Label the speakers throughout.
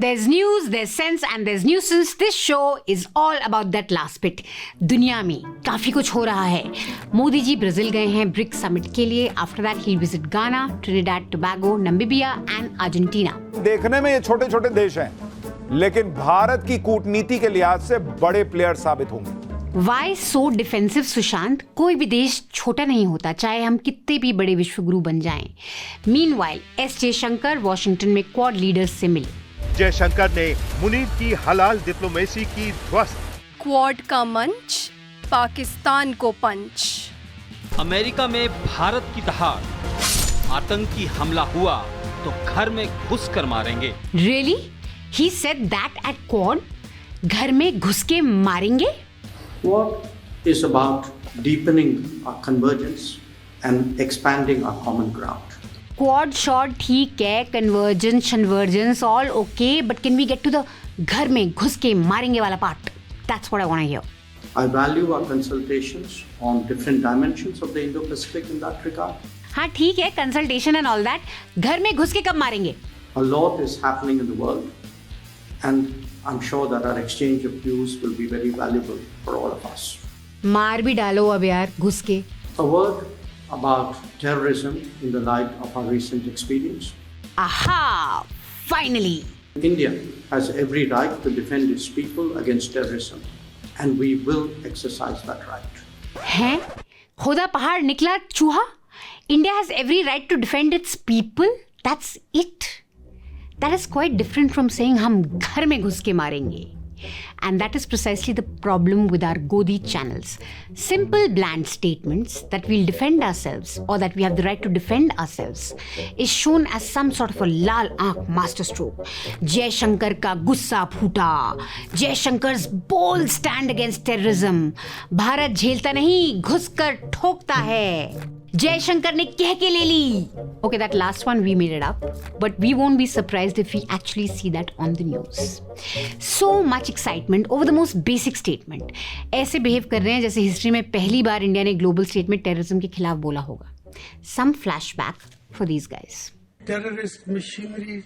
Speaker 1: There's news, there's sense and there's nuisance. This show is all about that last bit. दुनिया में काफी कुछ हो रहा है. मोदी जी ब्राजील गए हैं ब्रिक्स समिट के लिए. After that he'll visit Ghana, Trinidad, Tobago, Namibia and Argentina.
Speaker 2: देखने में ये छोटे छोटे देश हैं, लेकिन भारत की कूटनीति के लिहाज से बड़े प्लेयर साबित होंगे.
Speaker 1: Why so defensive, Sushant? कोई भी देश छोटा नहीं होता, चाहे हम कितने भी बड़े विश्वगुरु बन जाएं. Meanwhile, एस जयशंकर वॉशिंगटन में क्वाड लीडर्स से मिले.
Speaker 3: जयशंकर ने मुनीर की हलाल डिप्लोमेसी की ध्वस्त.
Speaker 4: क्वाड का मंच, पाकिस्तान को पंच.
Speaker 5: अमेरिका में भारत की दहाड़. आतंकी हमला हुआ तो घर में घुसकर मारेंगे.
Speaker 1: Really? He said that at Quad? घर में घुस के मारेंगे?
Speaker 6: Quad is about deepening our convergence and expanding our common ground.
Speaker 1: Quad shot ठीक है, convergence all okay, but can we get to the घर में घुस के मारेंगे वाला part? That's what I want to hear.
Speaker 6: I value our consultations on different dimensions of the Indo-Pacific in that regard.
Speaker 1: हाँ ठीक है, consultation and all that. घर में घुस के कब मारेंगे?
Speaker 6: A lot is happening in the world, and I'm sure that our exchange of views will be very valuable for all of us.
Speaker 1: मार भी डालो अब यार घुस के.
Speaker 6: A word about terrorism in the light of our recent experience.
Speaker 1: Aha! Finally!
Speaker 6: India has every right to defend its people against terrorism, and we will exercise that right.
Speaker 1: हैं? खुदा पहाड़ निकला चूहा? India has every right to defend its people? That's it? That is quite different from saying हम घर में घुस के मारेंगे. And that is precisely the problem with our Godi channels. Simple bland statements that we'll defend ourselves or that we have the right to defend ourselves is shown as some sort of a लाल आंख masterstroke. Jaishankar का गुस्सा फूटा. जयशंकर's bold stand against terrorism. Bharat झेलता नहीं, घुसकर ठोकता है. जयशंकर ने कह के ले ली. Okay, that last one we made it up, but we won't be surprised if we actually see that on the news. So much excitement over the most basic statement. ऐसे behave कर रहे हैं जैसे हिस्ट्री में पहली बार India ने global state में terrorism के खिलाफ बोला होगा. Some flashback for these guys.
Speaker 7: Terrorist machinery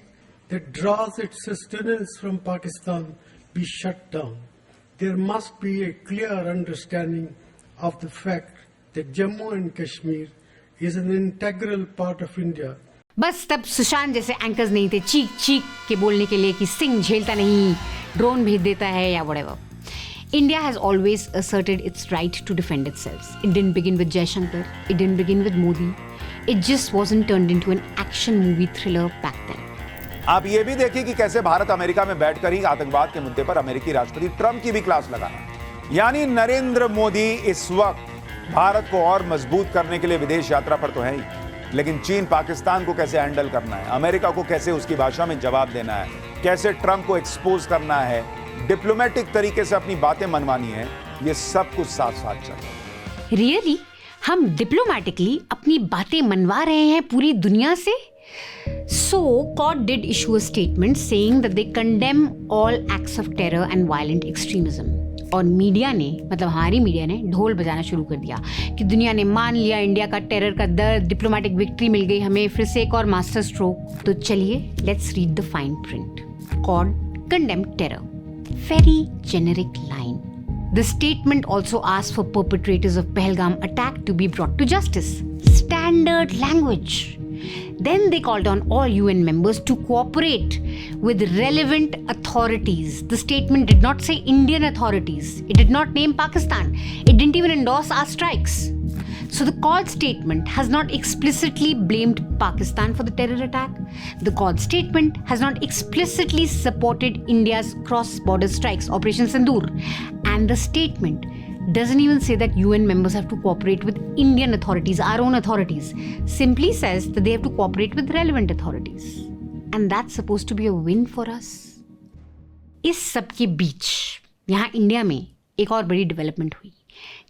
Speaker 7: that draws its sustenance from Pakistan be shut down. There must be a clear understanding of the fact that Jammu and Kashmir is an integral part of India.
Speaker 1: बस तब सुशांत जैसे anchors नहीं थे चीख चीख के बोलने के लिए कि सिंह झेलता नहीं, ड्रोन भेज देता है या whatever. India has always asserted its right to defend itself. It didn't begin with Jaishankar. It didn't begin with Modi. It just wasn't turned into an action movie thriller back then.
Speaker 2: आप ये भी देखिए कि कैसे Bharat America में बैठकर ही आतंकवाद के मुद्दे पर अमेरिकी राष्ट्रपति ट्रंप की भी क्लास लगाना. यानी नरेंद्र मोदी इस वक्त भारत को और मजबूत करने के लिए विदेश यात्रा पर तो है ही, लेकिन चीन पाकिस्तान को कैसे हैंडल करना है, अमेरिका को कैसे उसकी भाषा में जवाब देना है, कैसे ट्रंप को एक्सपोज करना है, डिप्लोमेटिक तरीके से अपनी बातें मनवानी है, ये सब कुछ साथ साथ चल रहा है.
Speaker 1: रियली हम डिप्लोमेटिकली अपनी बातें मनवा रहे हैं पूरी दुनिया से. So, Quad did issue a statement saying that they condemn all acts of terror and violent extremism. और मीडिया ने, मतलब हमारी मीडिया ने ढोल बजाना शुरू कर दिया कि दुनिया ने मान लिया इंडिया का टेरर का दर्द, डिप्लोमेटिक विक्ट्री मिल गई हमें, फिर से एक और मास्टर स्ट्रोक. तो चलिए let's read the fine print. Quad condemned terror. Very generic line. The statement also asked for perpetrators of Pahalgam attack to be brought to justice. Standard language. Then they called on all UN members to cooperate with relevant authorities. The statement did not say Indian authorities. It did not name Pakistan. It didn't even endorse our strikes. So the Quad statement has not explicitly blamed Pakistan for the terror attack. The Quad statement has not explicitly supported India's cross-border strikes, Operation Sindoor. And the statement doesn't even say that UN members have to cooperate with Indian authorities, our own authorities. Simply says that they have to cooperate with relevant authorities. And that's supposed to be a win for us. इस सब के बीच यहाँ India में एक और बड़ी development हुई.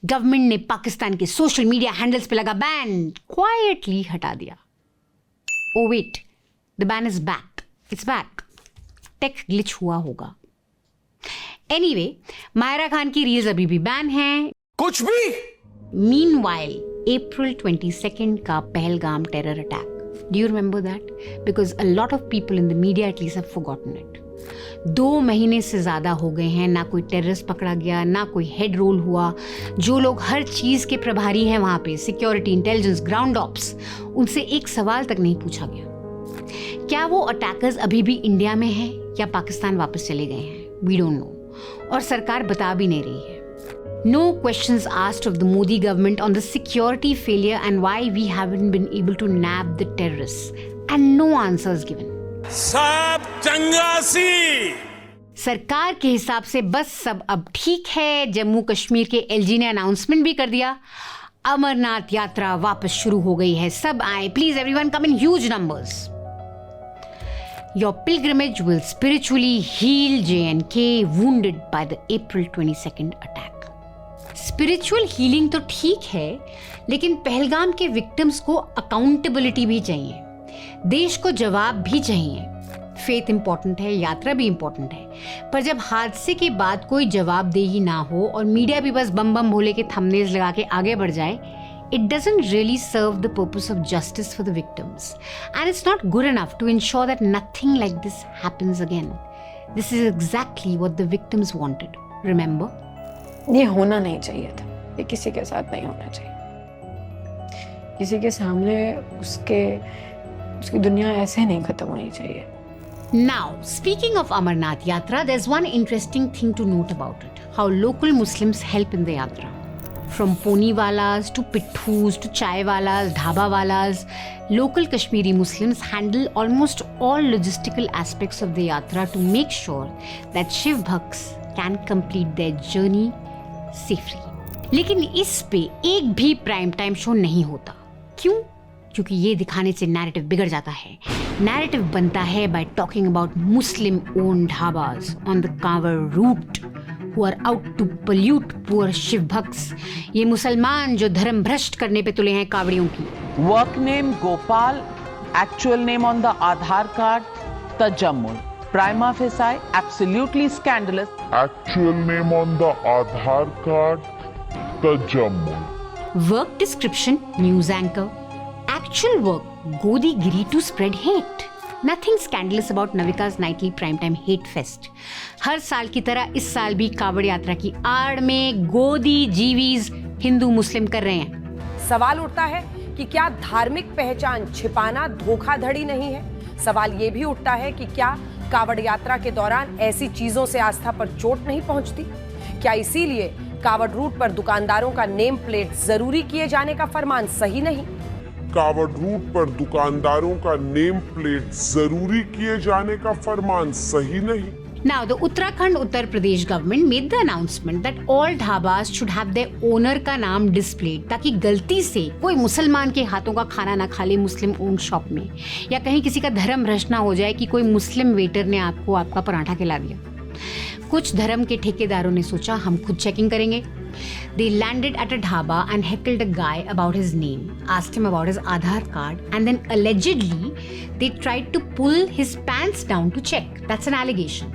Speaker 1: Government ने पाकिस्तान के सोशल मीडिया हैंडल्स पे लगा बैन क्वाइटली हटा दिया. Oh wait, the ban is back. It's back. Tech glitch हुआ होगा. एनीवे, मायरा खान की रील्स अभी भी बैन हैं.
Speaker 2: कुछ भी.
Speaker 1: मीनवाइल, April 22nd का Pahalgam terror attack. Do you remember that? Because a lot of people in the media at least have forgotten it. 2 महीने से ज़्यादा हो गए हैं, ना कोई टेररिस्ट पकड़ा गया, ना कोई हेड रोल हुआ। जो लोग हर चीज़ के प्रभारी हैं वहाँ पे, सिक्योरिटी, इंटेलिजेंस, ग्राउंड ऑप्स, उनसे एक सवाल तक नहीं पूछा गया। क्या वो अटैकर्स अभी भी इंडिया में हैं या पाकिस्तान वापस चले गए हैं? वी डोंट नो, और सरकार बता भी नहीं रही है। No questions asked of the Modi government on the security failure and why we haven't been able to nab the terrorists, and no answers given.
Speaker 8: सब चंगासी।
Speaker 1: सरकार के हिसाब से बस सब अब ठीक है। जम्मू कश्मीर के एलजी ने अनाउंसमेंट भी कर दिया, अमरनाथ यात्रा वापस शुरू हो गई है, सब आए, please everyone come in huge numbers. Your pilgrimage will spiritually heal J&K wounded by the April 22nd attack. Spiritual healing तो ठीक है, लेकिन पहलगाम के विक्टिम्स को अकाउंटेबिलिटी भी चाहिए, देश को जवाब भी चाहिए। फेथ इंपॉर्टेंट है, यात्रा भी इंपॉर्टेंट है, पर जब हादसे के बाद कोई जवाबदेही ना हो और मीडिया भी बस बम बम भोले के थंबनेल्स लगा के आगे बढ़ जाए, it doesn't really serve the purpose of justice for the victims, and it's not good enough to ensure that nothing like this happens again. This is exactly what the victims wanted, remember?
Speaker 9: ये होना नहीं चाहिए था, ये किसी के साथ नहीं होना चाहिए। किसी के सामने उसकी दुनिया ऐसे नहीं खत्म होनी चाहिए।
Speaker 1: Now, speaking of Amarnath Yatra, there's one interesting thing to note about it. How local Muslims help in the yatra. From poniwalas to pitthus to chaiwalas, dhabawalas, local Kashmiri Muslims handle almost all logistical aspects of the yatra to make sure that Shiv Bhakts can complete their journey safely. लेकिन इस पे एक भी prime time show नहीं होता। क्यों? क्योंकि ये दिखाने से नैरेटिव बिगड़ जाता है। नैरेटिव बनता है by talking about Muslim owned dhabas on the Kanwar route who are out to pollute poor Shiv bhakts. ये मुसलमान जो धर्म भ्रष्ट करने पे तुले हैं कावड़ियों की।
Speaker 10: Work name Gopal, actual name on the Aadhaar card Tajammul. Prima facie, absolutely scandalous.
Speaker 11: Actual name on the Aadhaar card Tajammul.
Speaker 1: Work description, news anchor. Actual work, Godigiri to spread hate. Nothing scandalous about Navika's nightly primetime hate fest. हर साल की तरह इस साल भी कावड़ यात्रा की आड़ में गोदी जीवीज हिंदू मुस्लिम कर रहे हैं।
Speaker 12: सवाल उठता है कि क्या धार्मिक पहचान छिपाना धोखाधड़ी नहीं है? सवाल ये भी उठता है कि क्या कावड़ यात्रा के दौरान ऐसी चीजों से आस्था पर चोट नहीं पहुंचती? क्या इसीलिए कावड़ रूट पर दुकानदारों का नेम प्लेट जरूरी किए जाने का फरमान सही नहीं?
Speaker 11: कावड़ रूट पर दुकानदारों का नेम प्लेट जरूरी किए जाने का फरमान सही नहीं।
Speaker 1: Now, the Uttarakhand Uttar Pradesh government made the announcement that all dhabas should have their owner का नाम displayed, ताकि गलती से कोई मुसलमान के हाथों का खाना ना खा ले मुस्लिम ओन्ड शॉप में, या कहीं किसी का धर्म भ्रष्ट ना हो जाए कि कोई मुस्लिम वेटर ने आपको आपका पराठा खिला दिया। कुछ धर्म के ठेकेदारों ने सोचा हम खुद चेकिंग करेंगे। They landed at a dhaba and heckled a guy about his name, asked him about his Aadhaar card, and then allegedly they tried to pull his pants down to check. That's an allegation.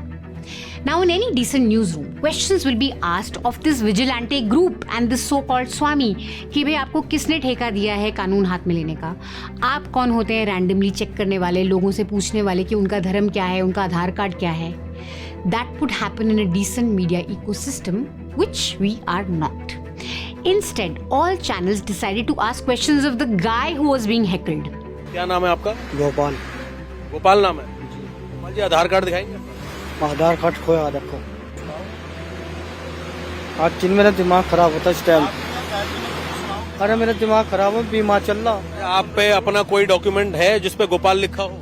Speaker 1: Now, in any decent newsroom, questions will be asked of this vigilante group and this so-called Swami कि भाई आपको किसने ठेका दिया है कानून हाथ में लेने का? आप कौन होते हैं रैंडमली चेक करने वाले, लोगों से पूछने वाले कि उनका धर्म क्या है, उनका आधार कार्ड क्या है? That would happen in a decent media ecosystem, which we are not. Instead, all channels decided to ask questions of the guy who was being heckled.
Speaker 8: क्या नाम है आपका?
Speaker 13: गोपाल।
Speaker 8: गोपाल नाम है? गोपाल जी आधार कार्ड दिखाएंगे?
Speaker 13: आधार कार्ड खोया देखो। आज दिन मेरा दिमाग खराब होता इस टाइम। अरे मेरा दिमाग खराब है, बीमा चल रहा।
Speaker 8: आप पे अपना कोई डॉक्यूमेंट है जिसपे गोपाल लिखा हो?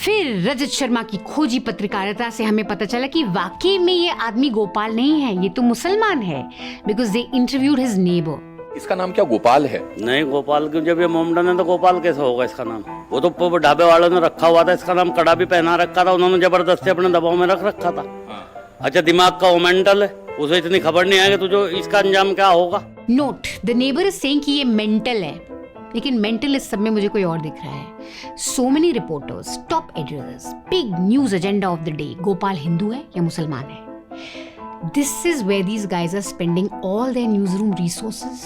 Speaker 1: फिर रजत शर्मा की खोजी पत्रकारिता से हमें पता चला कि वाकई में ये आदमी गोपाल नहीं है, ये तो मुसलमान है, because they interviewed his neighbour.
Speaker 14: इसका नाम क्या गोपाल है?
Speaker 15: नहीं, गोपाल क्यों? जब ये मोमडन है तो गोपाल कैसे होगा इसका नाम? वो तो ढाबे वालों ने रखा हुआ था, इसका नाम कड़ा भी पहना रखा था, उन्होंने जबरदस्ती अपने दबाव में रख रखा था। अच्छा, दिमाग का वो मेंटल है, उसे इतनी खबर नहीं है कि तुझे इसका अंजाम क्या होगा।
Speaker 1: Note, the neighbour is saying कि ये मेंटल है, लेकिन मेंटल इस सब में मुझे कोई और दिख रहा है। So many reporters, top editors, big news agenda of the day, Gopal Hindu है या मुसलमान है? This is where these guys are spending all their newsroom resources.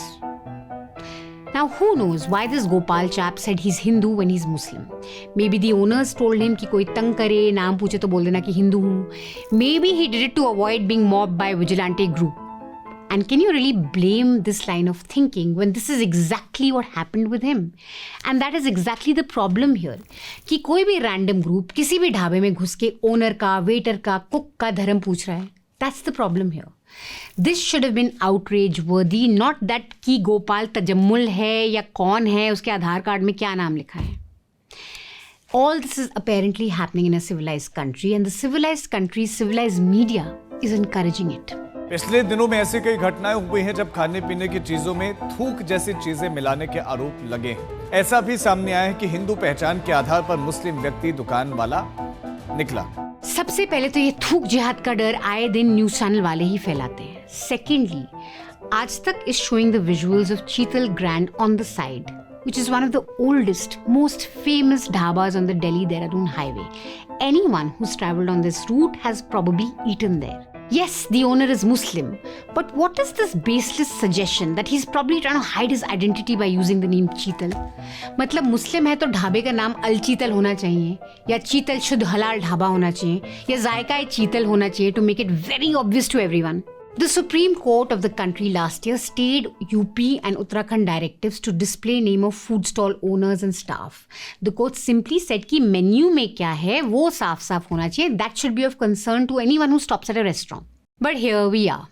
Speaker 1: Now, who knows why this Gopal chap said he's Hindu when he's Muslim? Maybe the owners told him कि कोई तंग करे, नाम पूछे तो बोल देना कि हिंदू हूँ. Maybe he did it to avoid being mobbed by a vigilante group. And can you really blame this line of thinking when this is exactly what happened with him? And that is exactly the problem here. कि कोई भी random group किसी भी ढाबे में घुस के owner का, वेटर का, कुक का धर्म पूछ रहा है. That's the problem here. This should have been outrage worthy, not that कि गोपाल तजम्मुल है या कौन है, उसके आधार कार्ड में क्या नाम लिखा है. All this is apparently happening in a civilized country, and the civilized country, civilized media is encouraging it.
Speaker 14: पिछले दिनों में ऐसी कई घटनाएं हुई हैं जब खाने पीने की चीजों में थूक जैसी चीजें मिलाने के आरोप लगे हैं. ऐसा भी सामने आया है कि हिंदू पहचान के आधार पर मुस्लिम व्यक्ति दुकान वाला निकला.
Speaker 1: सबसे पहले तो ये थूक जिहाद का डर आए दिन न्यूज चैनल वाले ही फैलाते हैं. सेकेंडली, आज तक is showing the visuals of Cheetal Grand on the side, which is one of the oldest, most famous dhabas on the Delhi-Dehradun highway. Anyone who's traveled on this route has probably eaten there. Yes, the owner is Muslim, but what is this baseless suggestion that he's probably trying to hide his identity by using the name Cheetal? मतलब मुस्लिम है तो ढाबे का नाम अल चीतल होना चाहिए, या चीतल शुद्ध हलाल ढाबा होना चाहिए, या जायका चीतल होना चाहिए to make it very obvious to everyone. The Supreme Court of the country last year stayed UP and Uttarakhand directives to display name of food stall owners and staff. The court simply said कि menu में क्या है वो साफ साफ होना चाहिए. That should be of concern to anyone who stops at a restaurant. But here we are.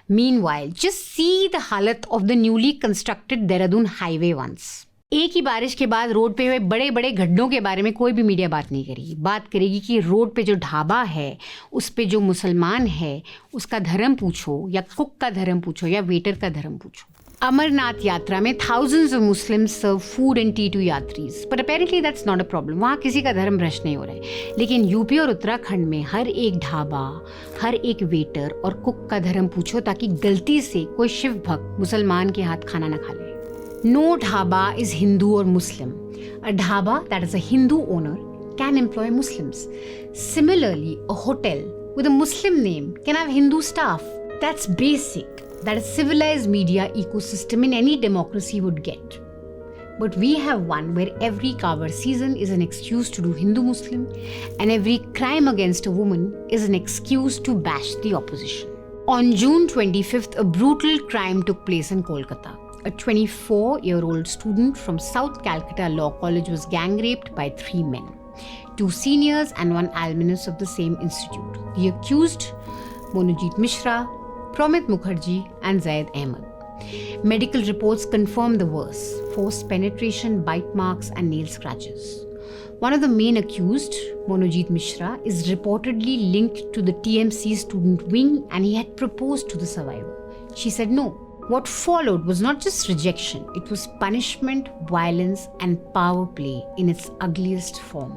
Speaker 1: Meanwhile, just see the halat of the newly constructed Dehradun highway once. एक ही बारिश के बाद रोड पे हुए बड़े बड़े गड्ढों के बारे में कोई भी मीडिया बात नहीं करेगी. बात करेगी कि रोड पे जो ढाबा है उस पे जो मुसलमान है उसका धर्म पूछो, या कुक का धर्म पूछो, या वेटर का धर्म पूछो. अमरनाथ यात्रा में thousands of Muslims serve food and tea to यात्रीज, but apparently that's not a problem. वहाँ किसी का धर्म भ्रष्ट नहीं हो रहा है. लेकिन यूपी और उत्तराखंड में हर एक ढाबा, हर एक वेटर और कुक का धर्म पूछो ताकि गलती से कोई शिव भक्त मुसलमान के हाथ खाना ना खा ले. No dhaba is Hindu or Muslim. A dhaba that is a Hindu owner can employ Muslims. Similarly, a hotel with a Muslim name can have Hindu staff. That's basic. That a civilized media ecosystem in any democracy would get. But we have one where every Kavar season is an excuse to do Hindu-Muslim, and every crime against a woman is an excuse to bash the opposition. On June 25th, a brutal crime took place in Kolkata. A 24-year-old student from South Calcutta Law College was gang raped by 3 men, 2 seniors and 1 alumnus of the same institute. The accused, Monojit Mishra, Promit Mukherjee and Zaid Ahmed. Medical reports confirm the worst: forced penetration, bite marks and nail scratches. One of the main accused, Monojit Mishra, is reportedly linked to the TMC student wing, and he had proposed to the survivor. She said no. What followed was not just rejection, it was punishment, violence and power play in its ugliest form.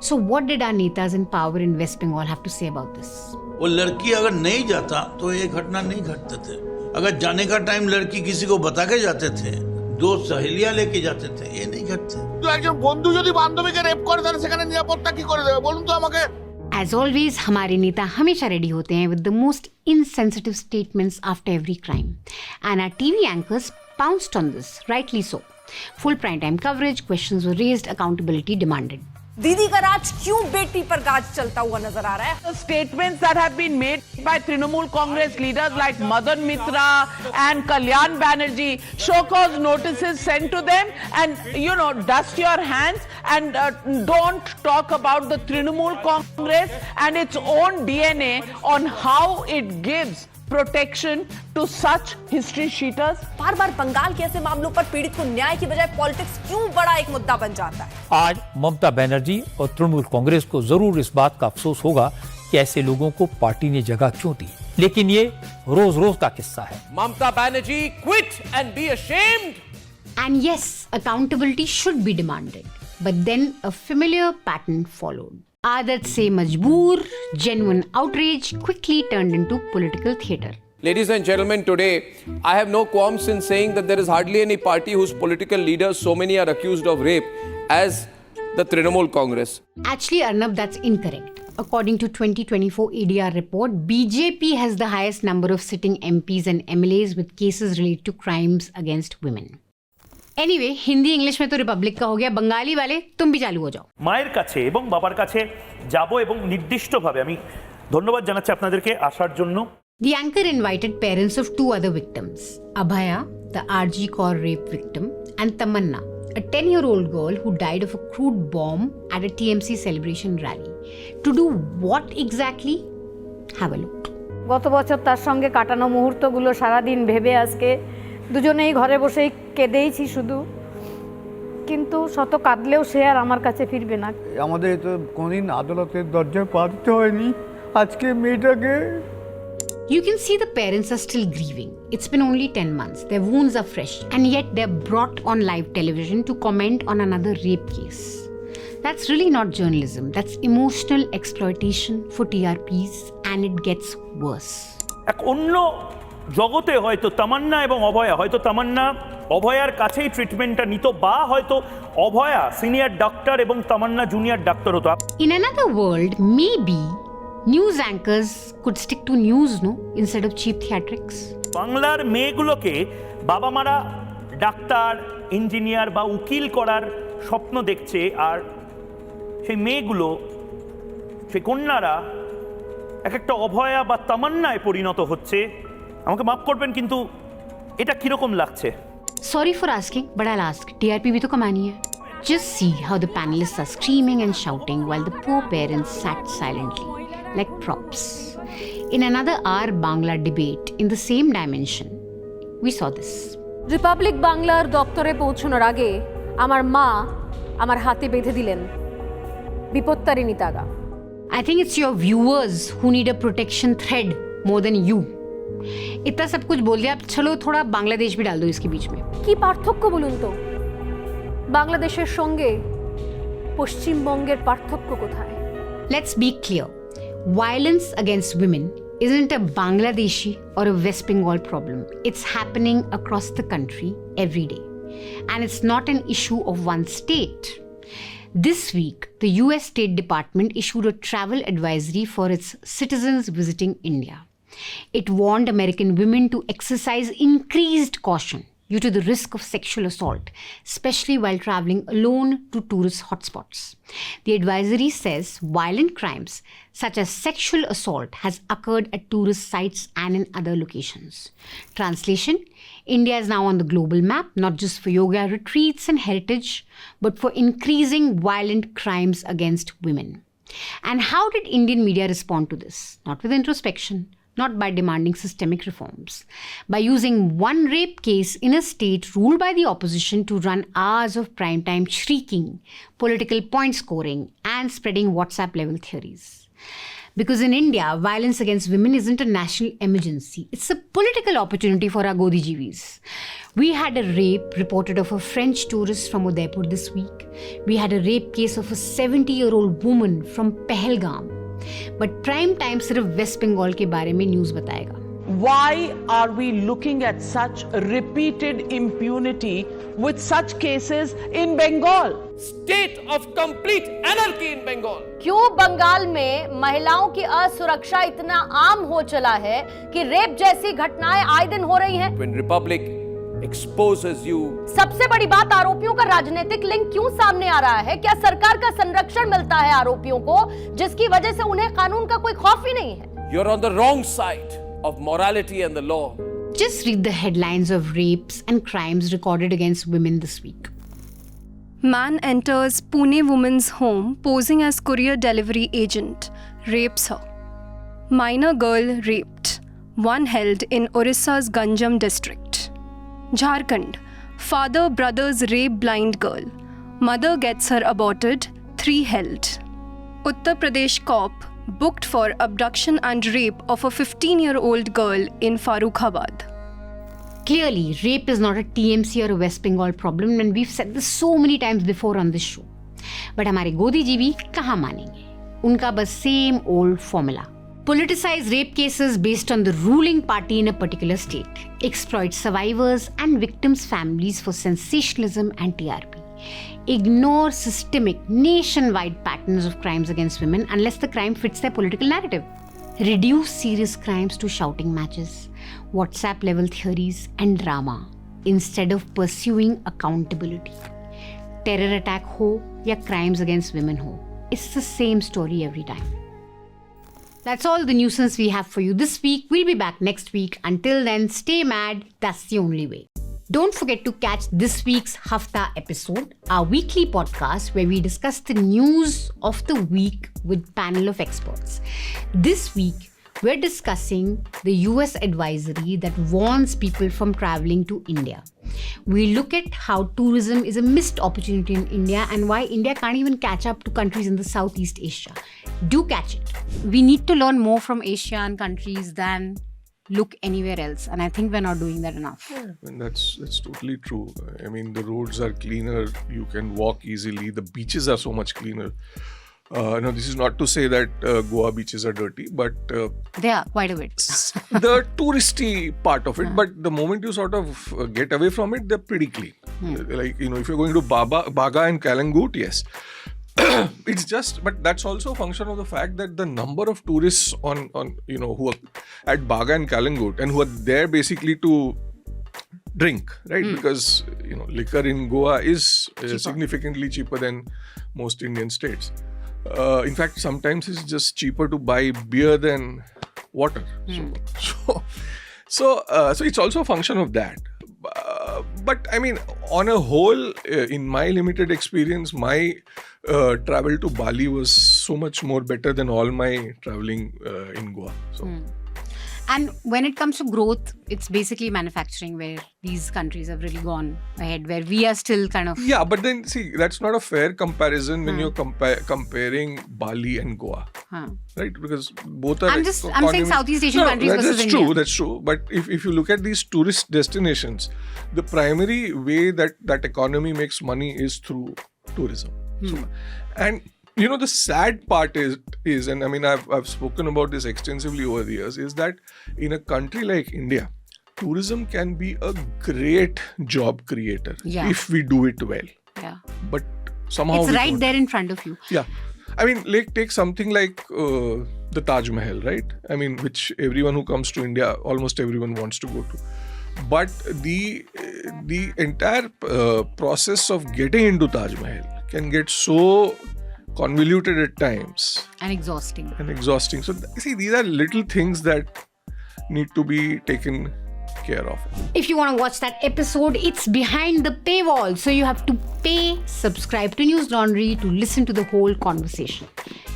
Speaker 1: So what did our netas in power in West Bengal have to say about this?
Speaker 16: वो लड़की अगर नहीं जाता तो ये घटना नहीं घटते थे. अगर जाने का टाइम लड़की किसी को बता के जाते थे, 2 सहेलियां लेके जाते थे, ये नहीं घटते.
Speaker 8: तो একজন বন্ধু যদি বান্ধবীকে রেপ করে তাহলে সেখানে নিরাপত্তা কি করে দেবে বলুন তো আমাকে.
Speaker 1: As always, हमारे नेता हमेशा रेडी होते हैं with the most insensitive statements after every crime. And our TV anchors pounced on this, rightly so. Full primetime coverage, questions were raised, accountability demanded.
Speaker 12: दीदी का राज क्यों बेटी पर गाज चलता हुआ नजर आ रहा है?
Speaker 10: The statements that have been made by Trinamool Congress leaders like Madan Mitra and Kalyan Banerjee, show cause notices sent to them, and dust your hands and don't talk about the Trinamool Congress and its own DNA on how it gives protection to such history cheaters.
Speaker 12: बार बार बंगाल के ऐसे मामलों पर पीड़ित को न्याय की बजाय politics क्यों बड़ा एक मुद्दा बन जाता है?
Speaker 17: आज ममता बनर्जी और तृणमूल कांग्रेस को जरूर इस बात का अफसोस होगा कि ऐसे लोगों को पार्टी ने जगह क्यों दी. लेकिन ये रोज रोज का किस्सा है.
Speaker 8: Mamata Banerjee, quit and be ashamed.
Speaker 1: And yes, accountability should be demanded. But then a familiar pattern followed. आदत से मजबूर, genuine outrage quickly turned into political theatre.
Speaker 8: Ladies and gentlemen, today I have no qualms in saying that there is hardly any party whose political leaders so many are accused of rape as the Trinamool Congress.
Speaker 1: Actually, Arnab, that's incorrect. according to 2024 ADR report, BJP has the highest number of sitting MPs and MLAs with cases related to crimes against women. Anyway, Hindi English में तो Republic का हो गया, बंगाली वाले तुम भी चालू हो जाओ।
Speaker 18: মায়ের কাছে এবং বাবার কাছে যাব এবং নির্দিষ্টভাবে আমি ধন্যবাদ জানাচ্ছি আপনাদেরকে আসার জন্য।
Speaker 1: The anchor invited parents of two other victims, Abhaya, the RG Kaur rape victim, and Tamanna, a 10-year-old girl who died of a crude bomb at a TMC celebration rally. To do what exactly? Have a look.
Speaker 19: গত বছর তার সঙ্গে কাটানো মুহূর্তগুলো সারাদিন ভেবে আজকে দুজনেই ঘরে বসেই কেঁদেইছি শুধু, কিন্তু শত কাঁদলেও সে আর আমার কাছে ফিরবে না।
Speaker 13: আমাদের তো কোনদিন আদালতের দরজায় পা দিতে হয়নি, আজকে মেয়েটাকে।
Speaker 1: You can see the parents are still grieving. It's been only 10 months. Their wounds are fresh, and yet they're brought on live television to comment on another rape case. That's really not journalism. That's emotional exploitation for TRPs, and it gets worse.
Speaker 18: এক অন্য জগতে হয়তো তামান্না এবং অভয়া, হয়তো তামান্না অভয়ার কাছেই ট্রিটমেন্টটা নিত, বা হয়তো অভয়া সিনিয়র ডাক্তার এবং তামান্না জুনিয়র ডাক্তার হতো।
Speaker 1: In another world, maybe news anchors could stick to news, no, instead of cheap theatrics.
Speaker 18: বাংলার মেয়েগুলোকে বাবা মারা ডাক্তার, ইঞ্জিনিয়ার বা উকিল করার স্বপ্ন দেখছে, আর সেই মেয়েগুলো, সেই কন্যারা এক একটা অভয়া বা তামান্নায় পরিণত হচ্ছে। আমাকে মাফ করবেন, কিন্তু এটা কিরকম লাগছে?
Speaker 1: Sorry for asking, but I'll ask. TRP भी तो कमानी है. Just see how the panelists are screaming and shouting while the poor parents sat silently, like props. In another hour Bangla debate in the same dimension, we saw this.
Speaker 19: Republic বাংলার দপ্তরে পৌঁছানোর আগে আমার মা আমার হাতে বেঁধে দিলেন Bipattarini তাগা।
Speaker 1: I think it's your viewers who need a protection thread more than you. इतना सब कुछ बोल दिया, अब चलो थोड़ा बांग्लादेश भी डाल दो इसके बीच में।
Speaker 19: কি পার্থক্য বলুন তো? বাংলাদেশের সঙ্গে পশ্চিমবঙ্গের পার্থক্য কোথায়?
Speaker 1: Let's be clear. Violence against women isn't a Bangladeshi or a West Bengal problem. It's happening across the country every day. And it's not an issue of one state. This week, the US State Department issued a travel advisory for its citizens visiting India. It warned American women to exercise increased caution due to the risk of sexual assault, especially while traveling alone to tourist hotspots. The advisory says violent crimes such as sexual assault has occurred at tourist sites and in other locations. Translation: India is now on the global map, not just for yoga retreats and heritage, but for increasing violent crimes against women. And how did Indian media respond to this? Not with introspection, not by demanding systemic reforms, by using one rape case in a state ruled by the opposition to run hours of primetime shrieking, political point scoring, and spreading WhatsApp-level theories. Because in India, violence against women isn't a national emergency. It's a political opportunity for our Godijivis. We had a rape reported of a French tourist from Udaipur this week. We had a rape case of a 70-year-old woman from Pahalgam. But prime time सिर्फ West Bengal के बारे में news बताएगा.
Speaker 10: Why are we looking at such repeated impunity with such cases in Bengal?
Speaker 8: State of complete anarchy in Bengal.
Speaker 19: क्यों बंगाल में महिलाओं की असुरक्षा इतना आम हो चला है कि रेप जैसी घटनाएं आए दिन हो रही हैं?
Speaker 8: When Republic exposes you.
Speaker 19: सबसे बड़ी बात, आरोपियों का राजनीतिक लिंक क्यों सामने आ रहा है? क्या सरकार का संरक्षण मिलता है आरोपियों को, जिसकी वजह से उन्हें कानून का कोई खौफ ही नहीं है?
Speaker 8: You're on the wrong side of morality and the law.
Speaker 1: Just read the headlines of rapes and crimes recorded against women this week.
Speaker 4: Man enters Pune woman's home posing as courier delivery agent, rapes her. Minor girl raped, one held in Orissa's Ganjam district. Jharkhand, father brothers rape blind girl. Mother gets her aborted, 3 held. Uttar Pradesh cop booked for abduction and rape of a 15-year-old girl in Farrukhabad.
Speaker 1: Clearly, rape is not a TMC or a West Bengal problem, and we've said this so many times before on this show. But हमारे गोदीजीवी कहाँ मानेंगे? उनका बस same old formula. Politicize rape cases based on the ruling party in a particular state. Exploit survivors and victims' families for sensationalism and TRP. ignore systemic, nationwide patterns of crimes against women unless the crime fits their political narrative. Reduce serious crimes to shouting matches, WhatsApp-level theories, and drama instead of pursuing accountability. Terror attack ho ya crimes against women ho, it's the same story every time. That's all the nuisance we have for you this week. We'll be back next week. Until then, stay mad. That's the only way. Don't forget to catch this week's Hafta episode, our weekly podcast where we discuss the news of the week with panel of experts. This week, we're discussing the US advisory that warns people from traveling to India. We look at how tourism is a missed opportunity in India and why India can't even catch up to countries in the Southeast Asia. Do catch it. We need to learn more from Asian countries than look anywhere else, and I think we're not doing that enough.
Speaker 20: I mean, that's totally true. I mean, the roads are cleaner, you can walk easily, the beaches are so much cleaner. No, this is not to say that Goa beaches are dirty, but
Speaker 1: They are quite a bit.
Speaker 20: the touristy part of it. But the moment you sort of get away from it, they're pretty clean. Like, you know, if you're going to Baga and Kalangut, yes. It's just, but that's also a function of the fact that the number of tourists on you know, who are at Baga and Kalangut and who are there basically to drink, right? Because, you know, liquor in Goa is significantly cheaper than most Indian states. In fact, sometimes it's just cheaper to buy beer than water. So it's also a function of that. But I mean, on a whole, in my limited experience, my travel to Bali was so much more better than all my traveling in Goa. So.
Speaker 1: And when it comes to growth, it's basically manufacturing where these countries have really gone ahead, where we are still kind of...
Speaker 20: Yeah, but then see, that's not a fair comparison when you're comparing Bali and Goa. Right? Because both are...
Speaker 1: I'm saying Southeast Asian countries versus India.
Speaker 20: That's true. But if you look at these tourist destinations, the primary way that economy makes money is through tourism. And you know, the sad part is, and I mean, I've spoken about this extensively over the years, is that in a country like India, tourism can be a great job creator if we do it well.
Speaker 1: Yeah.
Speaker 20: But somehow
Speaker 1: it's right there in front of you.
Speaker 20: Yeah. I mean, take something like the Taj Mahal, right? I mean, which everyone who comes to India, almost everyone wants to go to. But the entire process of getting into Taj Mahal can get so convoluted at times.
Speaker 1: And exhausting.
Speaker 20: So, see, these are little things that need to be taken care of.
Speaker 1: If you want to watch that episode, it's behind the paywall. So you have to subscribe to News Laundry to listen to the whole conversation.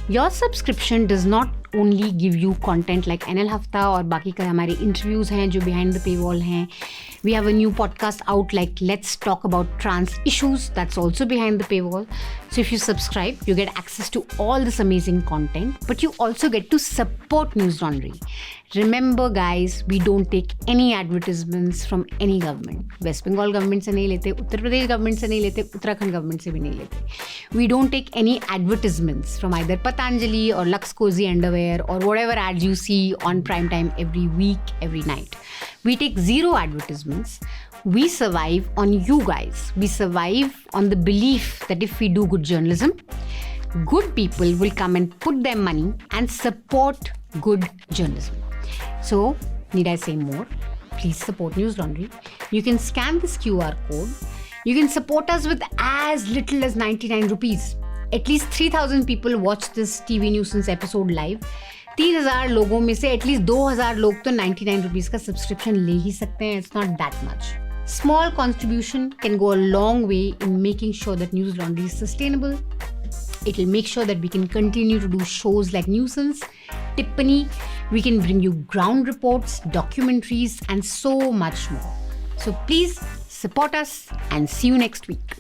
Speaker 1: Your subscription does not only give you content like NL Hafta और बाकी का हमारे interviews हैं जो behind the paywall हैं. We have a new podcast out like Let's Talk About Trans Issues. That's also behind the paywall. So if you subscribe, you get access to all this amazing content, but you also get to support News Laundry. Remember guys, we don't take any advertisements from any government. West Bengal government से नहीं लेते, Uttar Pradesh government से नहीं लेते, Uttarakhand government से भी नहीं लेते. We don't take any advertisements from either Patanjali or Lux Cozy Underwear or whatever ads you see on primetime every week, every night. We take zero advertisements. We survive on you guys. We survive on the belief that if we do good journalism, good people will come and put their money and support good journalism. So, need I say more? Please support News Laundry. You can scan this QR code. You can support us with as little as 99 rupees. At least 3,000 people watch this TV Nuisance episode live. 30,000 लोगों में से at least 2,000 लोग तो 99 rupees का subscription ले ही सकते हैं. It's not that much. Small contribution can go a long way in making sure that News Laundry is sustainable. It will make sure that we can continue to do shows like Nuisance, Tippani. We can bring you ground reports, documentaries, and so much more. So please support us and see you next week.